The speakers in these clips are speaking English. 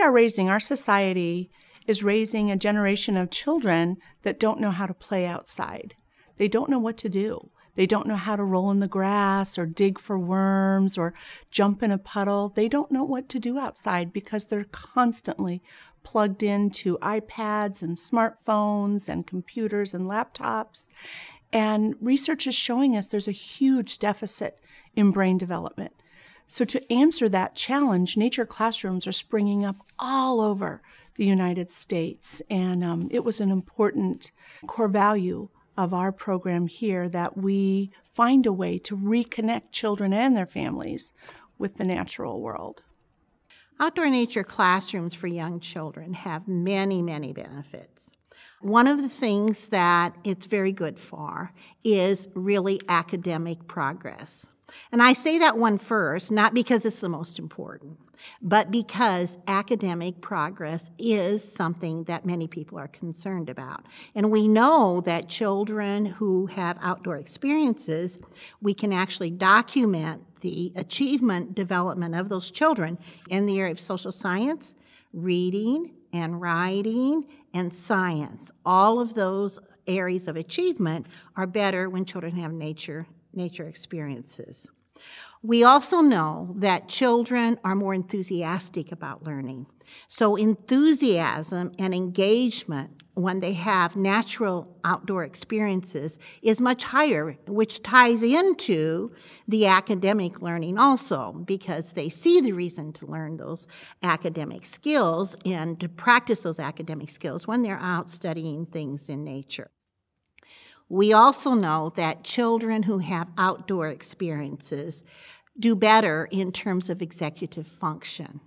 our society is raising a generation of children that don't know how to play outside. They don't know what to do. They don't know how to roll in the grass or dig for worms or jump in a puddle. They don't know what to do outside because they're constantly plugged into iPads and smartphones and computers and laptops. And research is showing us there's a huge deficit in brain development. So to answer that challenge, nature classrooms are springing up all over the United States. And it was an important core value of our program here that we find a way to reconnect children and their families with the natural world. Outdoor nature classrooms for young children have many, many benefits. One of the things that it's very good for is really academic progress. And I say that one first, not because it's the most important, but because academic progress is something that many people are concerned about. And we know that children who have outdoor experiences, we can actually document the achievement development of those children in the area of social science, reading and writing, and science. All of those areas of achievement are better when children have nature experiences. We also know that children are more enthusiastic about learning. So enthusiasm and engagement when they have natural outdoor experiences is much higher, which ties into the academic learning also, because they see the reason to learn those academic skills and to practice those academic skills when they're out studying things in nature. We also know that children who have outdoor experiences do better in terms of executive function.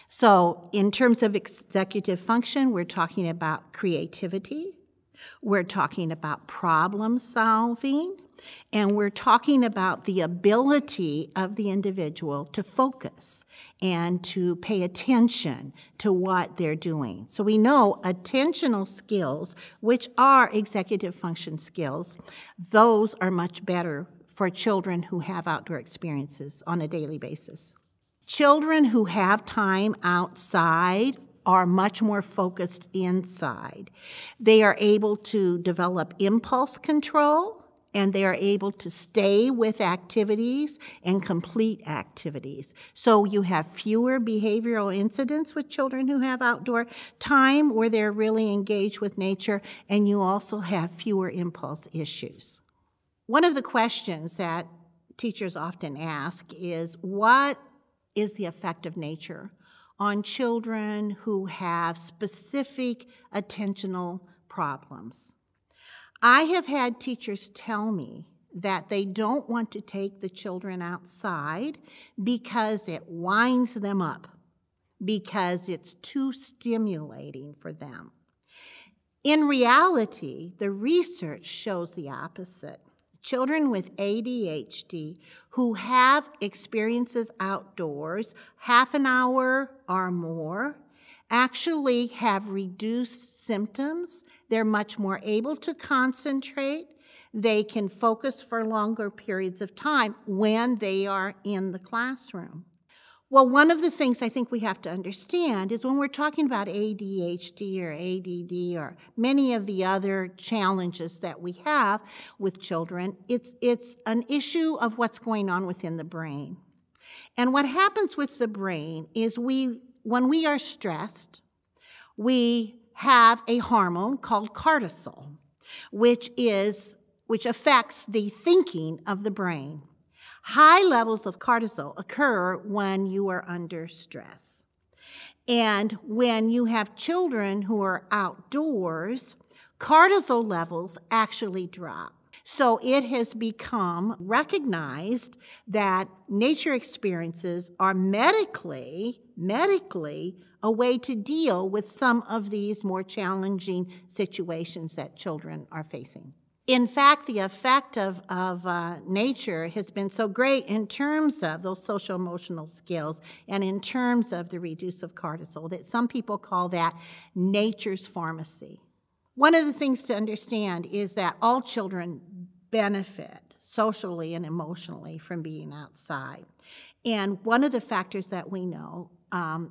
So in terms of executive function, we're talking about creativity, we're talking about problem solving, and we're talking about the ability of the individual to focus and to pay attention to what they're doing. So we know attentional skills, which are executive function skills, those are much better for children who have outdoor experiences on a daily basis. Children who have time outside are much more focused inside. They are able to develop impulse control, and they are able to stay with activities and complete activities. So you have fewer behavioral incidents with children who have outdoor time where they're really engaged with nature, and you also have fewer impulse issues. One of the questions that teachers often ask is, what is the effect of nature on children who have specific attentional problems? I have had teachers tell me that they don't want to take the children outside because it winds them up, because it's too stimulating for them. In reality, the research shows the opposite. Children with ADHD who have experiences outdoors, half an hour or more, actually have reduced symptoms. They're much more able to concentrate. They can focus for longer periods of time when they are in the classroom. Well, one of the things I think we have to understand is when we're talking about ADHD or ADD or many of the other challenges that we have with children, it's an issue of what's going on within the brain. And what happens with the brain is when we are stressed, we have a hormone called cortisol, which affects the thinking of the brain. High levels of cortisol occur when you are under stress. And when you have children who are outdoors, cortisol levels actually drop. So it has become recognized that nature experiences are medically a way to deal with some of these more challenging situations that children are facing. In fact, the effect of nature has been so great in terms of those social emotional skills and in terms of the reduce of cortisol that some people call that nature's pharmacy. One of the things to understand is that all children benefit socially and emotionally from being outside. And one of the factors that we know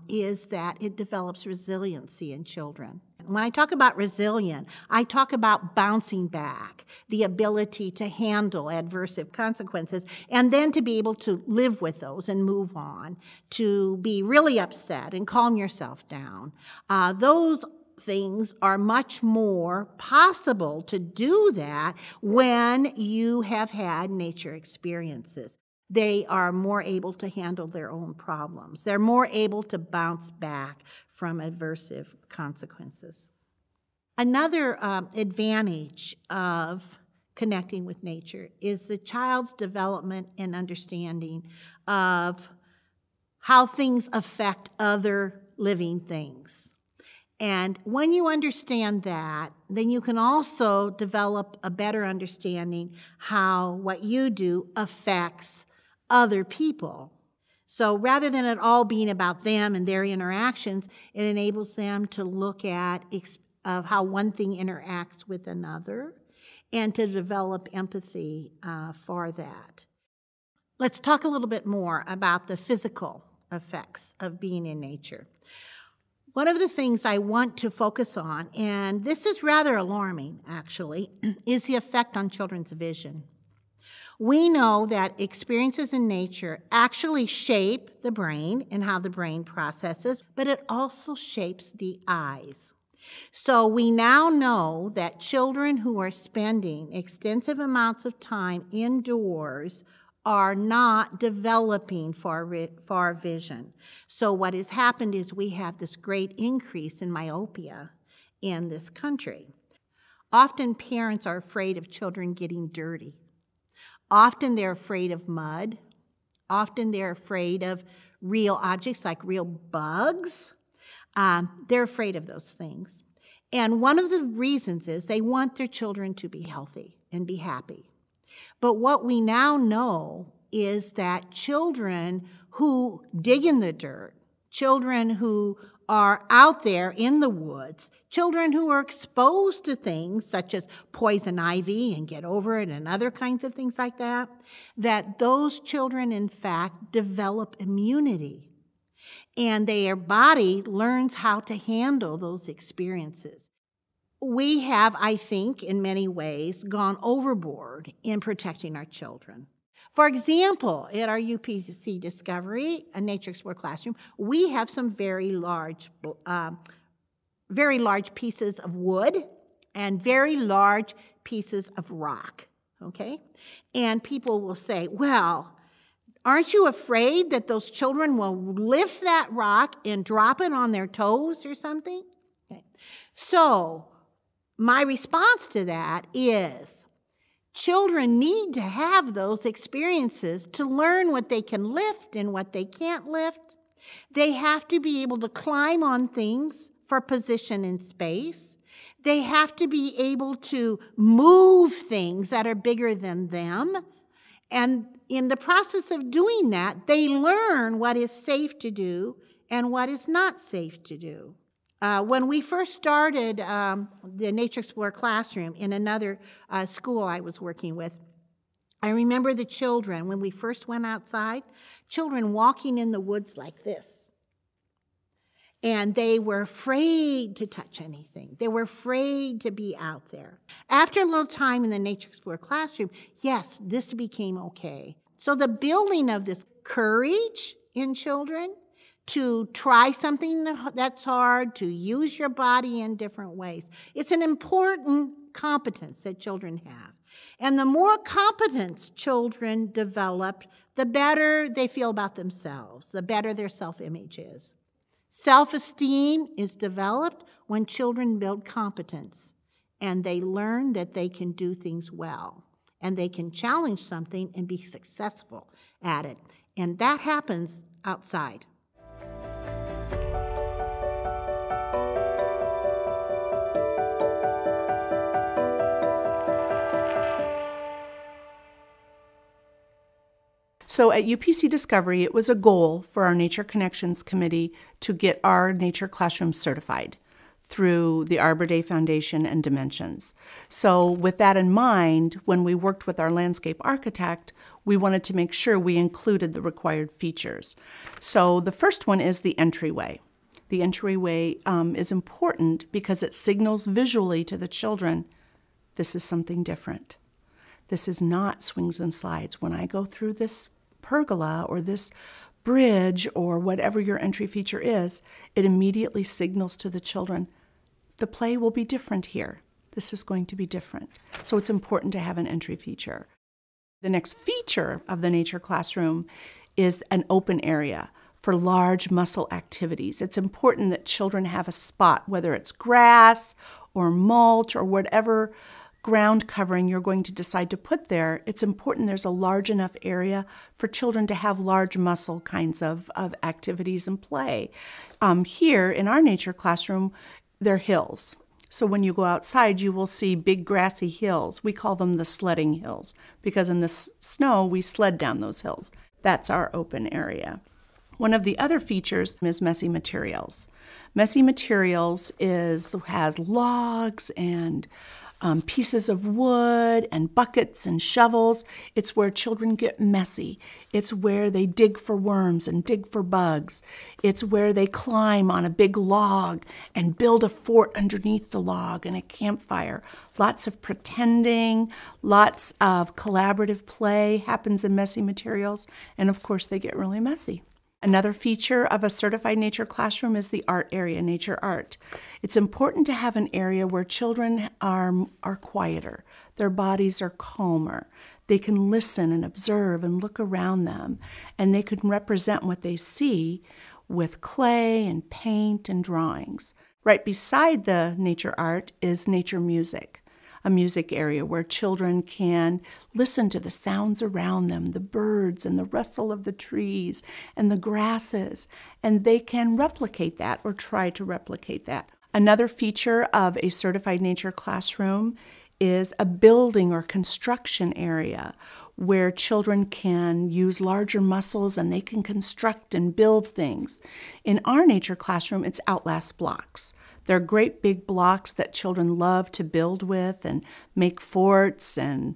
is that it develops resiliency in children. When I talk about resilient, I talk about bouncing back, the ability to handle adverse consequences, and then to be able to live with those and move on, to be really upset and calm yourself down. Those things are much more possible to do that when you have had nature experiences. They are more able to handle their own problems. They're more able to bounce back from adversive consequences. Another advantage of connecting with nature is the child's development and understanding of how things affect other living things. And when you understand that, then you can also develop a better understanding how what you do affects other people. So rather than it all being about them and their interactions, it enables them to look at how one thing interacts with another and to develop empathy for that. Let's talk a little bit more about the physical effects of being in nature. One of the things I want to focus on, and this is rather alarming actually, is the effect on children's vision. We know that experiences in nature actually shape the brain and how the brain processes, but it also shapes the eyes. So we now know that children who are spending extensive amounts of time indoors are not developing far vision. So what has happened is we have this great increase in myopia in this country. Often parents are afraid of children getting dirty. Often they're afraid of mud. Often they're afraid of real objects like real bugs. They're afraid of those things. And one of the reasons is they want their children to be healthy and be happy. But what we now know is that children who dig in the dirt, children who are out there in the woods, children who are exposed to things such as poison ivy and get over it and other kinds of things like that, that those children, in fact, develop immunity. And their body learns how to handle those experiences. We have, I think, in many ways, gone overboard in protecting our children. For example, at our UPC Discovery, a Nature Explorer classroom, we have some very large pieces of wood and very large pieces of rock, okay? And people will say, well, aren't you afraid that those children will lift that rock and drop it on their toes or something? Okay. So my response to that is children need to have those experiences to learn what they can lift and what they can't lift. They have to be able to climb on things for position in space. They have to be able to move things that are bigger than them. And in the process of doing that, they learn what is safe to do and what is not safe to do. When we first started the Nature Explorer classroom in another school I was working with, I remember the children, when we first went outside, children walking in the woods like this. And they were afraid to touch anything. They were afraid to be out there. After a little time in the Nature Explorer classroom, yes, this became okay. So the building of this courage in children to try something that's hard, to use your body in different ways, it's an important competence that children have. And the more competence children develop, the better they feel about themselves, the better their self-image is. Self-esteem is developed when children build competence and they learn that they can do things well and they can challenge something and be successful at it. And that happens outside. So at UPC Discovery, it was a goal for our Nature Connections Committee to get our nature classroom certified. through the Arbor Day Foundation and Dimensions. So with that in mind, when we worked with our landscape architect, we wanted to make sure we included the required features. So the first one is the entryway. The entryway is important because it signals visually to the children, this is something different. This is not swings and slides. When I go through this pergola or this bridge or whatever your entry feature is, it immediately signals to the children, the play will be different here. This is going to be different. So it's important to have an entry feature. The next feature of the nature classroom is an open area for large muscle activities. It's important that children have a spot, whether it's grass or mulch or whatever ground covering you're going to decide to put there. It's important there's a large enough area for children to have large muscle kinds of activities and play. Here in our nature classroom, they're hills. So when you go outside, you will see big grassy hills. We call them the sledding hills because in the snow, we sled down those hills. That's our open area. One of the other features is messy materials. Messy materials has logs and pieces of wood and buckets and shovels. It's where children get messy. It's where they dig for worms and dig for bugs. It's where they climb on a big log and build a fort underneath the log and a campfire. Lots of pretending, lots of collaborative play happens in messy materials, and of course they get really messy. Another feature of a certified nature classroom is the art area, nature art. It's important to have an area where children are quieter. Their bodies are calmer. They can listen and observe and look around them, and they can represent what they see with clay and paint and drawings. Right beside the nature art is nature music. A music area where children can listen to the sounds around them, the birds and the rustle of the trees and the grasses, and they can replicate that or try to replicate that. Another feature of a certified nature classroom is a building or construction area where children can use larger muscles and they can construct and build things. In our nature classroom, it's Outlast blocks. They're great big blocks that children love to build with and make forts and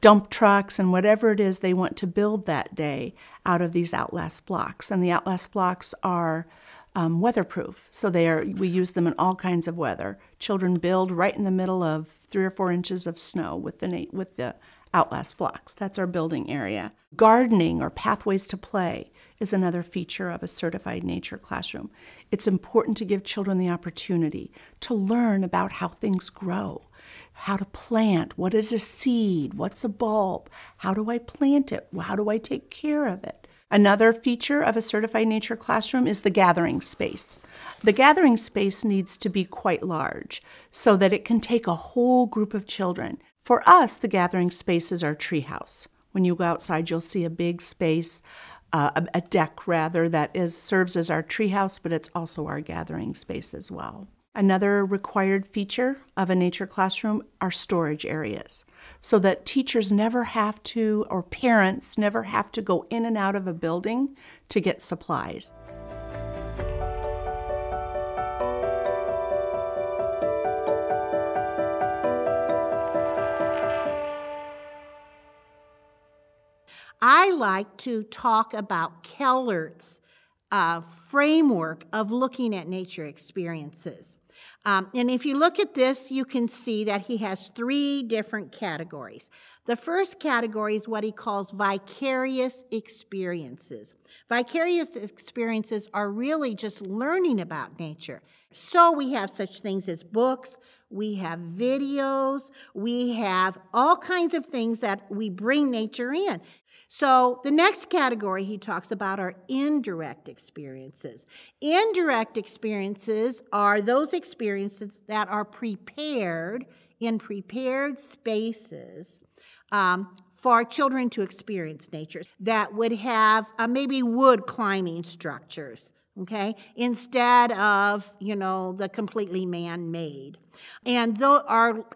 dump trucks and whatever it is they want to build that day out of these Outlast blocks. And the Outlast blocks are weatherproof, so we use them in all kinds of weather. Children build right in the middle of 3 or 4 inches of snow with the Outlast blocks. That's our building area. Gardening or pathways to play is another feature of a certified nature classroom. It's important to give children the opportunity to learn about how things grow, how to plant, what is a seed, what's a bulb, how do I plant it, how do I take care of it. Another feature of a certified nature classroom is the gathering space. The gathering space needs to be quite large so that it can take a whole group of children. For us, the gathering space is our treehouse. When you go outside, you'll see a big space, a deck rather, that serves as our treehouse, but it's also our gathering space as well. Another required feature of a nature classroom are storage areas, so that teachers never have to, or parents never have to go in and out of a building to get supplies. I like to talk about Keller's framework of looking at nature experiences. And if you look at this, you can see that he has 3 different categories. The first category is what he calls vicarious experiences. Vicarious experiences are really just learning about nature. So we have such things as books, we have videos, we have all kinds of things that we bring nature in. So the next category he talks about are indirect experiences. Indirect experiences are those experiences that are prepared in prepared spaces for children to experience nature, that would have maybe wood climbing structures, okay, instead of, the completely man-made. And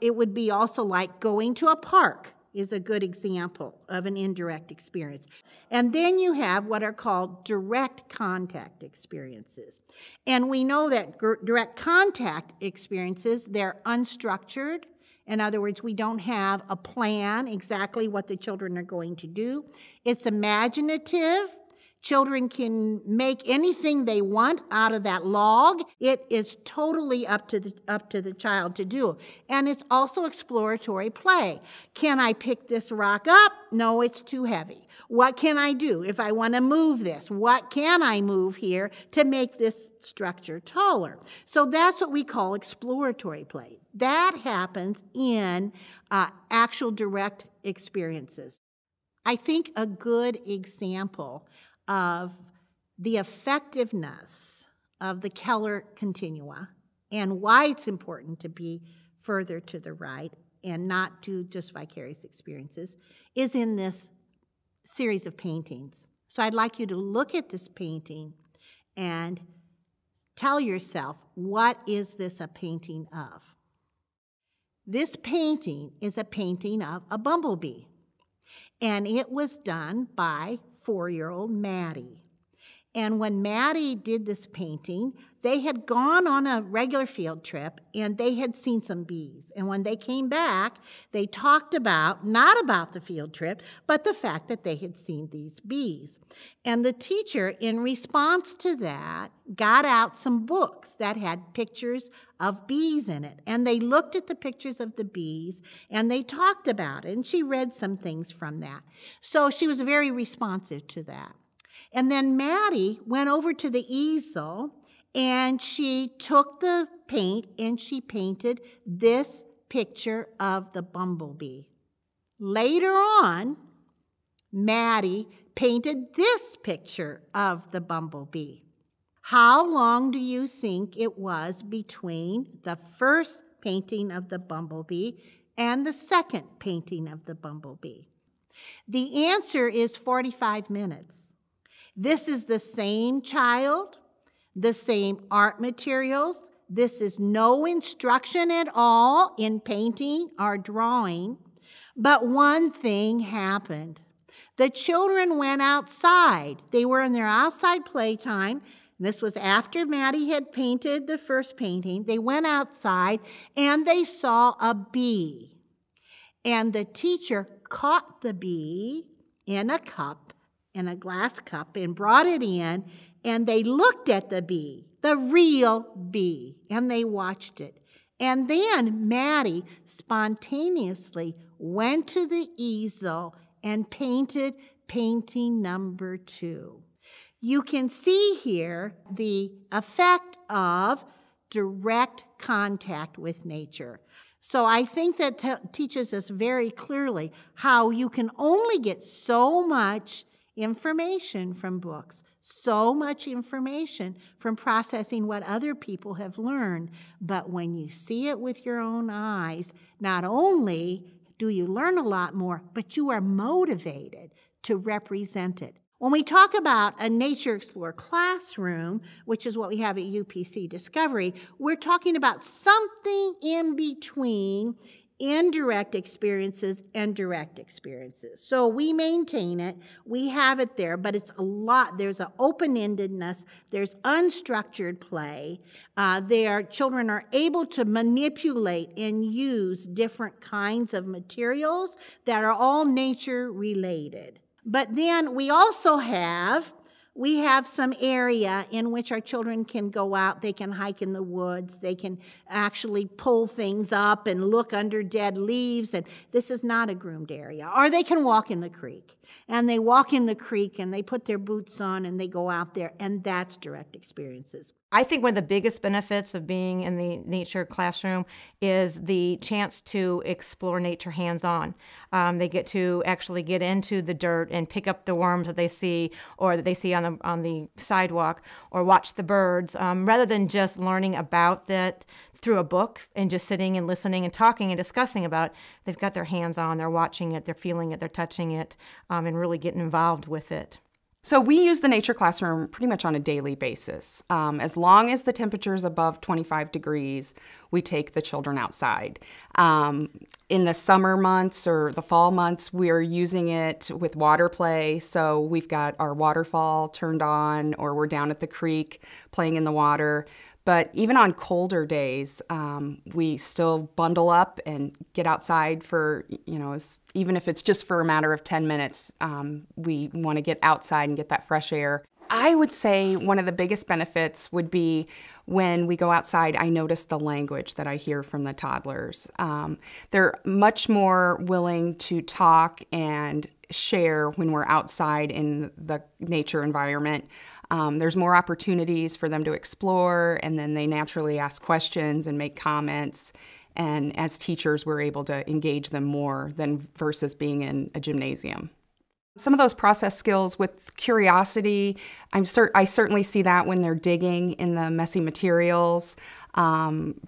it would be also like going to a park. is a good example of an indirect experience. And then you have what are called direct contact experiences. And we know that direct contact experiences, they're unstructured. In other words, we don't have a plan exactly what the children are going to do. It's imaginative. Children can make anything they want out of that log. It is totally up to the child to do. And it's also exploratory play. Can I pick this rock up? No, it's too heavy. What can I do if I want to move this? What can I move here to make this structure taller? So that's what we call exploratory play. That happens in actual direct experiences. I think a good example of the effectiveness of the Keller Continua and why it's important to be further to the right and not do just vicarious experiences is in this series of paintings. So I'd like you to look at this painting and tell yourself, what is this a painting of? This painting is a painting of a bumblebee, and it was done by 4-year-old Maddie. And when Maddie did this painting, they had gone on a regular field trip and they had seen some bees. And when they came back, they talked about, not about the field trip, but the fact that they had seen these bees. And the teacher, in response to that, got out some books that had pictures of bees in it. And they looked at the pictures of the bees and they talked about it. And she read some things from that. So she was very responsive to that. And then Maddie went over to the easel and she took the paint and she painted this picture of the bumblebee. Later on, Maddie painted this picture of the bumblebee. How long do you think it was between the first painting of the bumblebee and the second painting of the bumblebee? The answer is 45 minutes. This is the same child, the same art materials. This is no instruction at all in painting or drawing. But one thing happened. The children went outside. They were in their outside playtime. This was after Maddie had painted the first painting. They went outside and they saw a bee. And the teacher caught the bee in a cup, in a glass cup, and brought it in, and they looked at the bee, the real bee, and they watched it. And then Maddie spontaneously went to the easel and painted painting number 2. You can see here the effect of direct contact with nature. So I think that teaches us very clearly how you can only get so much information from books, so much information from processing what other people have learned. But when you see it with your own eyes, not only do you learn a lot more, but you are motivated to represent it. When we talk about a Nature Explorer classroom, which is what we have at UPC Discovery, we're talking about something in between indirect experiences and direct experiences. So we maintain it, we have it there, but it's a lot. There's an open-endedness, there's unstructured play. Children are able to manipulate and use different kinds of materials that are all nature-related. But then we also have some area in which our children can go out. They can hike in the woods. They can actually pull things up and look under dead leaves. And this is not a groomed area. Or they can walk in the creek. And they walk in the creek and they put their boots on and they go out there. And that's direct experiences. I think one of the biggest benefits of being in the nature classroom is the chance to explore nature hands-on. They get to actually get into the dirt and pick up the worms that they see or that they see on the sidewalk or watch the birds, rather than just learning about that through a book and just sitting and listening and talking and discussing about it. They've got their hands on, they're watching it, they're feeling it, they're touching it, and really getting involved with it. So we use the nature classroom pretty much on a daily basis. As long as the temperature is above 25 degrees, we take the children outside. In the summer months or the fall months, we're using it with water play. So we've got our waterfall turned on, or we're down at the creek playing in the water. But even on colder days, we still bundle up and get outside for, even if it's just for a matter of 10 minutes, we want to get outside and get that fresh air. I would say one of the biggest benefits would be when we go outside, I notice the language that I hear from the toddlers. They're much more willing to talk and share when we're outside in the nature environment. There's more opportunities for them to explore, and then they naturally ask questions and make comments. And as teachers, we're able to engage them more than versus being in a gymnasium. Some of those process skills with curiosity, I certainly see that when they're digging in the messy materials.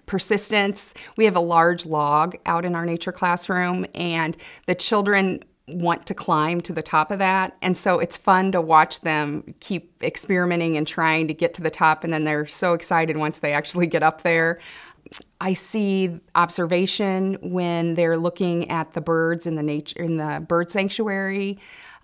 Persistence, we have a large log out in our nature classroom, and the children want to climb to the top of that. And so it's fun to watch them keep experimenting and trying to get to the top, and then they're so excited once they actually get up there. I see observation when they're looking at the birds in the bird sanctuary.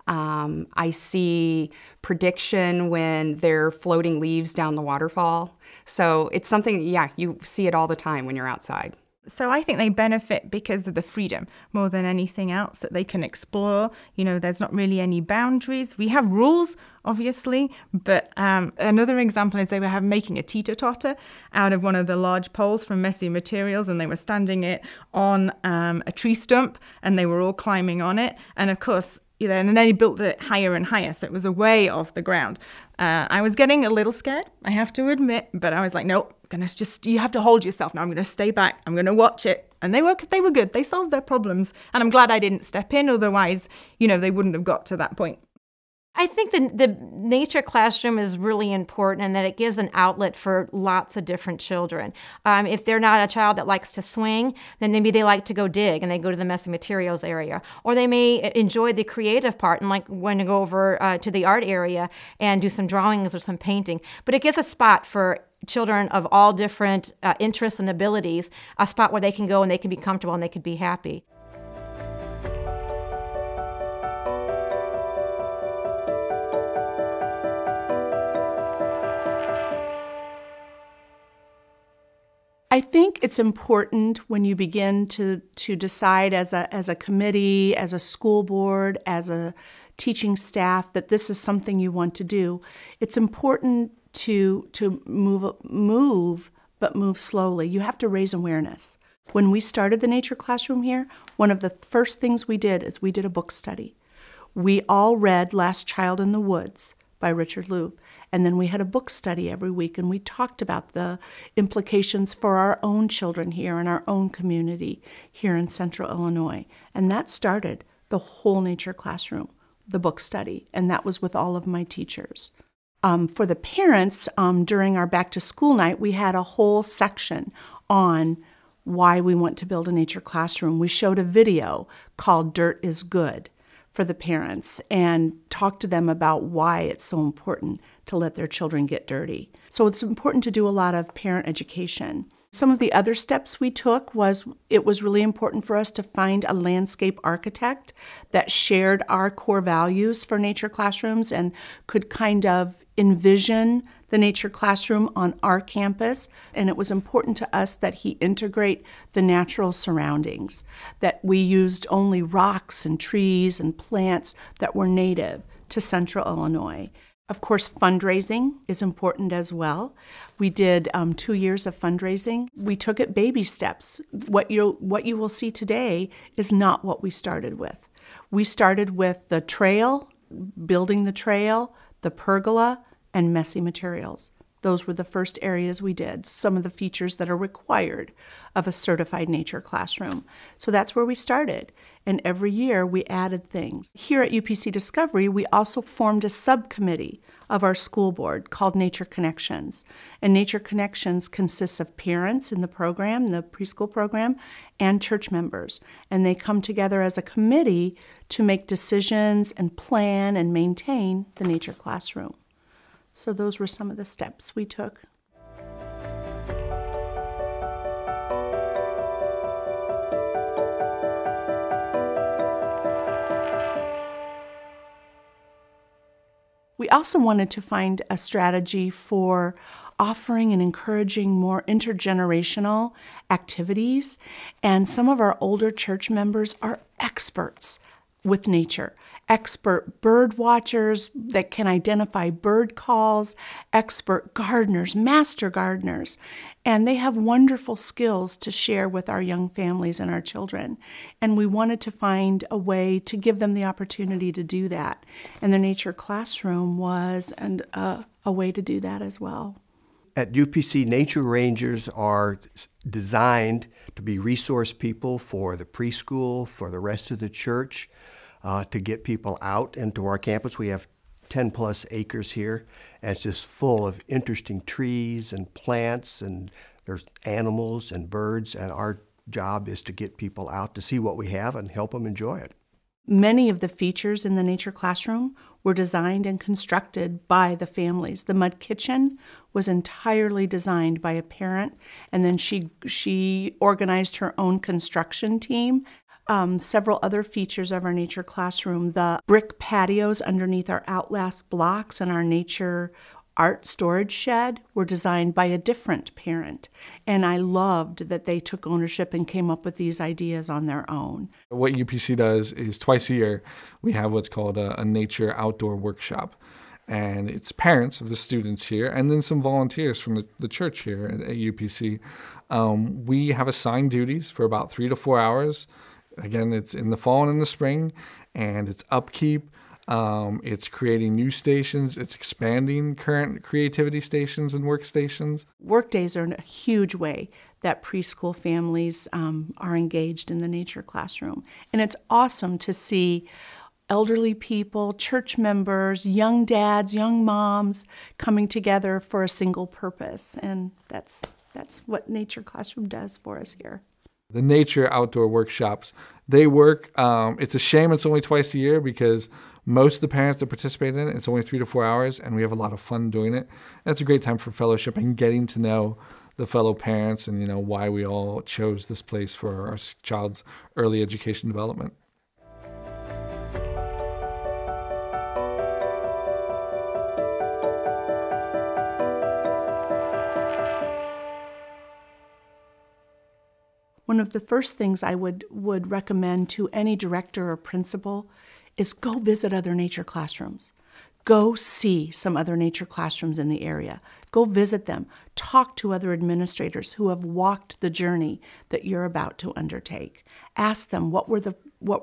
I see prediction when they're floating leaves down the waterfall. So it's something, you see it all the time when you're outside. So I think they benefit because of the freedom more than anything else that they can explore. There's not really any boundaries. We have rules, obviously, but another example is they were making a teeter-totter out of one of the large poles from messy materials, and they were standing it on a tree stump, and they were all climbing on it. And of course, and then they built it higher and higher, so it was away off the ground. I was getting a little scared, I have to admit, but I was like, nope, you have to hold yourself. Now I'm going to stay back. I'm going to watch it. And they were good. They solved their problems. And I'm glad I didn't step in. Otherwise, they wouldn't have got to that point. I think the nature classroom is really important, and that it gives an outlet for lots of different children. If they're not a child that likes to swing, then maybe they like to go dig and they go to the messy materials area. Or they may enjoy the creative part and like want to go over to the art area and do some drawings or some painting. But it gives a spot for children of all different interests and abilities, a spot where they can go and they can be comfortable and they can be happy. I think it's important when you begin to decide as a committee, as a school board, as a teaching staff, that this is something you want to do. It's important to move, but move slowly. You have to raise awareness. When we started the nature classroom here, one of the first things we did is we did a book study. We all read Last Child in the Woods by Richard Louv. And then we had a book study every week, and we talked about the implications for our own children here in our own community here in Central Illinois. And that started the whole nature classroom, the book study, and that was with all of my teachers. For the parents, during our back-to-school night, we had a whole section on why we want to build a nature classroom. We showed a video called Dirt is Good for the parents and talked to them about why it's so important to let their children get dirty. So it's important to do a lot of parent education. Some of the other steps we took it was really important for us to find a landscape architect that shared our core values for nature classrooms and could kind of envision the nature classroom on our campus. And it was important to us that he integrate the natural surroundings, that we used only rocks and trees and plants that were native to Central Illinois. Of course, fundraising is important as well. We did 2 years of fundraising. We took it baby steps. What you will see today is not what we started with. We started with the trail, building the trail, the pergola, and messy materials. Those were the first areas we did, some of the features that are required of a certified nature classroom. So that's where we started. And every year we added things. Here at UPC Discovery, we also formed a subcommittee of our school board called Nature Connections. And Nature Connections consists of parents in the program, the preschool program, and church members. And they come together as a committee to make decisions and plan and maintain the nature classroom. So those were some of the steps we took. We also wanted to find a strategy for offering and encouraging more intergenerational activities. And some of our older church members are experts with nature, expert bird watchers that can identify bird calls, expert gardeners, master gardeners, and they have wonderful skills to share with our young families and our children. And we wanted to find a way to give them the opportunity to do that. And the nature classroom was a way to do that as well. At UPC, nature rangers are designed to be resource people for the preschool, for the rest of the church, to get people out into our campus. We have 10 plus acres here, and it's just full of interesting trees and plants, and there's animals and birds, and our job is to get people out to see what we have and help them enjoy it. Many of the features in the nature classroom were designed and constructed by the families. The mud kitchen was entirely designed by a parent, and then she organized her own construction team. Several other features of our nature classroom, the brick patios underneath our Outlast blocks and our nature art storage shed were designed by a different parent. And I loved that they took ownership and came up with these ideas on their own. What UPC does is twice a year, we have what's called a nature outdoor workshop. And it's parents of the students here and then some volunteers from the church here at UPC. We have assigned duties for about 3 to 4 hours. Again, it's in the fall and in the spring, and it's upkeep. It's creating new stations. It's expanding current creativity stations and workstations. Workdays are a huge way that preschool families are engaged in the nature classroom. And it's awesome to see elderly people, church members, young dads, young moms coming together for a single purpose. And that's what nature classroom does for us here. The nature outdoor workshops, they work. It's a shame it's only twice a year because most of the parents that participate in it, it's only 3 to 4 hours, and we have a lot of fun doing it. And it's a great time for fellowship and getting to know the fellow parents and, why we all chose this place for our child's early education development. One of the first things I would recommend to any director or principal is go visit other nature classrooms. Go see some other nature classrooms in the area. Go visit them. Talk to other administrators who have walked the journey that you're about to undertake. Ask them what were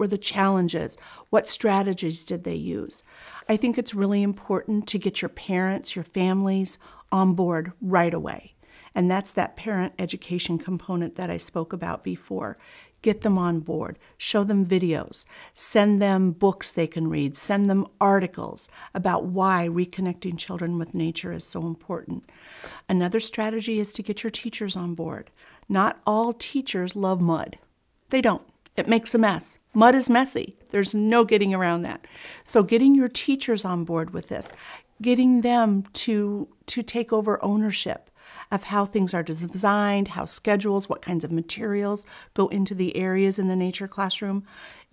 the challenges, what strategies did they use. I think it's really important to get your parents, your families on board right away. And that's that parent education component that I spoke about before. Get them on board, show them videos, send them books they can read, send them articles about why reconnecting children with nature is so important. Another strategy is to get your teachers on board. Not all teachers love mud. They don't. It makes a mess. Mud is messy. There's no getting around that. So getting your teachers on board with this, getting them to take over ownership of how things are designed, how schedules, what kinds of materials go into the areas in the nature classroom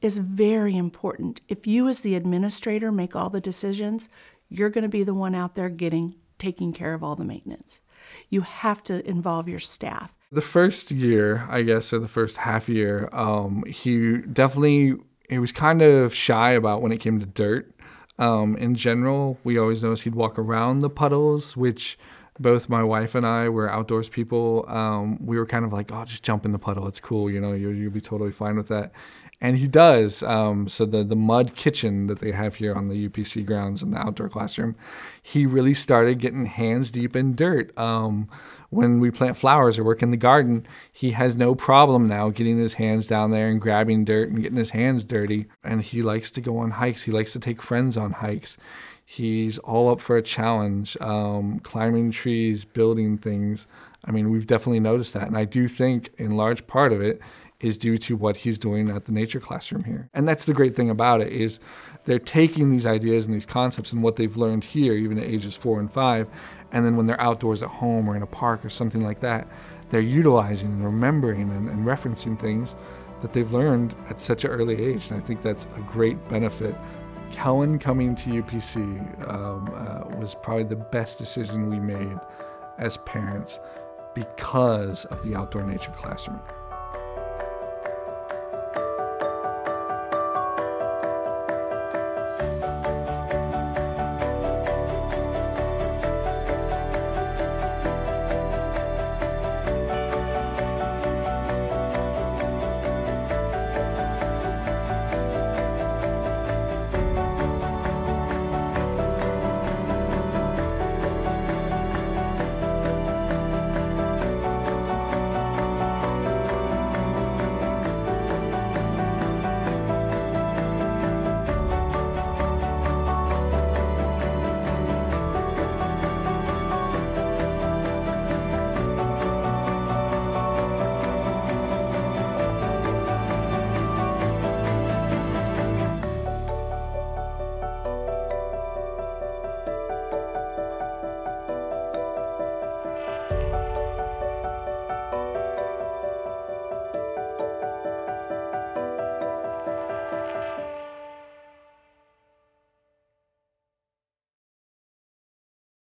is very important. If you as the administrator make all the decisions, you're going to be the one out there taking care of all the maintenance. You have to involve your staff. The first year, I guess, or the first half year, he was kind of shy about when it came to dirt. In general, we always noticed he'd walk around the puddles, which both my wife and I were outdoors people. We were kind of like, oh, just jump in the puddle. It's cool. You'll be totally fine with that. And he does. So the mud kitchen that they have here on the UPC grounds in the outdoor classroom, he really started getting hands deep in dirt. When we plant flowers or work in the garden, he has no problem now getting his hands down there and grabbing dirt and getting his hands dirty. And he likes to go on hikes. He likes to take friends on hikes. He's all up for a challenge, climbing trees, building things. I mean, we've definitely noticed that. And I do think in large part of it is due to what he's doing at the nature classroom here. And that's the great thing about it, is they're taking these ideas and these concepts and what they've learned here, even at ages 4 and 5, and then when they're outdoors at home or in a park or something like that, they're utilizing and remembering and referencing things that they've learned at such an early age. And I think that's a great benefit. Kellen coming to UPC was probably the best decision we made as parents because of the outdoor nature classroom.